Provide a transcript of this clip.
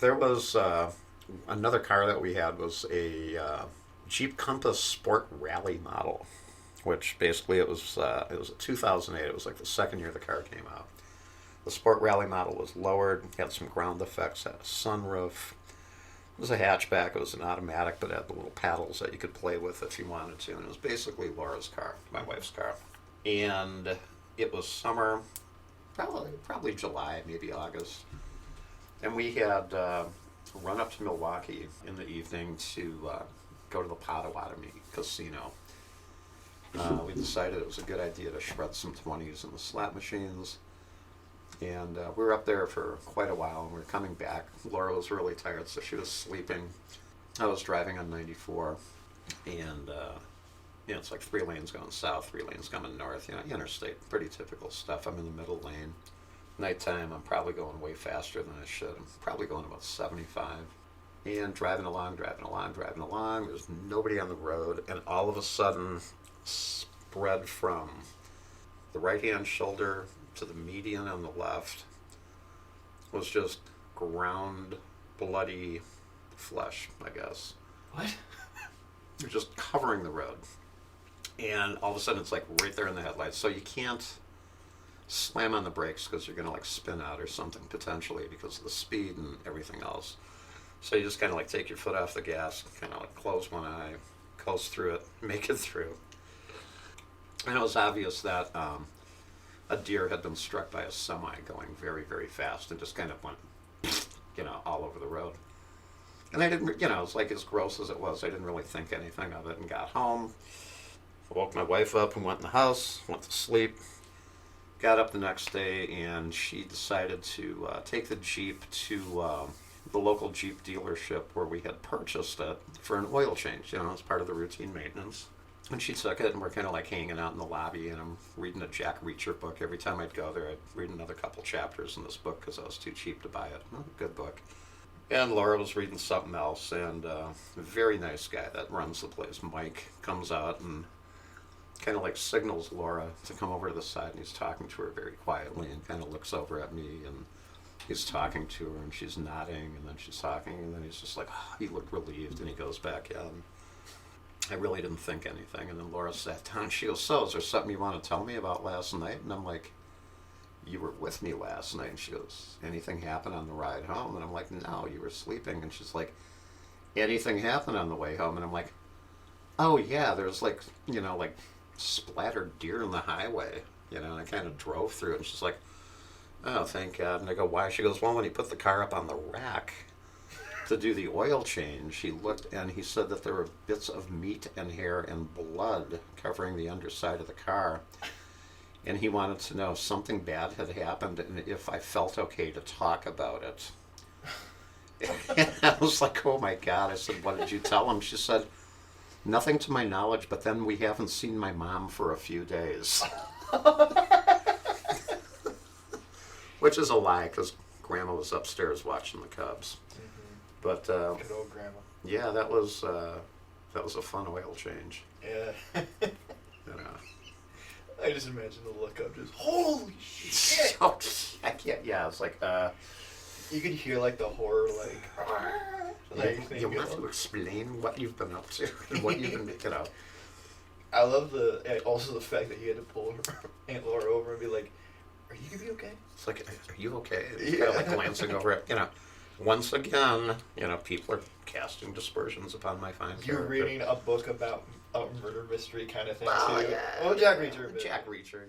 There was another car that we had was a Jeep Compass Sport Rally model, which basically it was a 2008. It was like the second year the car came out. The Sport Rally model was lowered, had some ground effects, had a sunroof. It was a hatchback. It was an automatic, but it had the little paddles that you could play with if you wanted to. And it was basically Laura's car, my wife's car. And it was summer, probably July, maybe August. And we had run up to Milwaukee in the evening to go to the Potawatomi Casino. We decided it was a good idea to shred some 20s in the slot machines. And we were up there for quite a while, and we were coming back. Laura was really tired, so she was sleeping. I was driving on 94, and it's like 3 lanes going south, 3 lanes coming north. Interstate, pretty typical stuff. I'm in the middle lane. Nighttime, I'm probably going way faster than I should. I'm probably going about 75. And driving along. There's nobody on the road, and all of a sudden, spread from the right-hand shoulder to the median on the left was just ground bloody flesh, I guess. What? You're just covering the road. And all of a sudden it's like right there in the headlights. So you can't slam on the brakes because you're going to like spin out or something potentially because of the speed and everything else. So you just kind of like take your foot off the gas, kind of like close one eye, coast through it, make it through. And it was obvious that a deer had been struck by a semi going very, very fast and just kind of went, all over the road. And I didn't, it was like as gross as it was, I didn't really think anything of it and got home. I woke my wife up and went in the house, went to sleep. Got up the next day and she decided to take the Jeep to the local Jeep dealership where we had purchased it for an oil change, as part of the routine maintenance. And she took it, and we're kind of like hanging out in the lobby, and I'm reading a Jack Reacher book. Every time I'd go there, I'd read another couple chapters in this book because I was too cheap to buy it. Good book. And Laura was reading something else, and a very nice guy that runs the place, Mike, comes out and kind of like signals Laura to come over to the side, and he's talking to her very quietly and kind of looks over at me, and he's talking to her, and she's nodding, and then she's talking, and then he's just like, he looked relieved, and he goes back in. I really didn't think anything. And then Laura sat down and she goes, so is there something you want to tell me about last night? And I'm like, you were with me last night. And she goes, anything happen on the ride home? And I'm like, no, you were sleeping. And she's like, anything happened on the way home? And I'm like, oh yeah, there's like splattered deer in the highway, and I kind of drove through it. And she's like, oh, thank God. And I go, why? She goes, well, when he put the car up on the rack to do the oil change, he looked and he said that there were bits of meat and hair and blood covering the underside of the car, and he wanted to know if something bad had happened and if I felt okay to talk about it. And I was like, oh my God. I said, what did you tell him? She said, nothing to my knowledge, but then we haven't seen my mom for a few days. Which is a lie because Grandma was upstairs watching the Cubs. But good old Grandma. Yeah, that was a fun oil change. Yeah. uh, I just imagine the look up, just holy shit. So, I can't. Yeah, it's like you could hear like the horror, you want to explain what you've been up to and what you've been, I love also the fact that you had to pull Aunt Laura over and be like, "Are you gonna be okay?" It's like, "Are you okay?" And kind of like glancing over at, Once again, people are casting dispersions upon my fine character. You're reading a book about a murder mystery kind of thing well, too. Yeah, oh, Jack Reacher. Jack Reacher,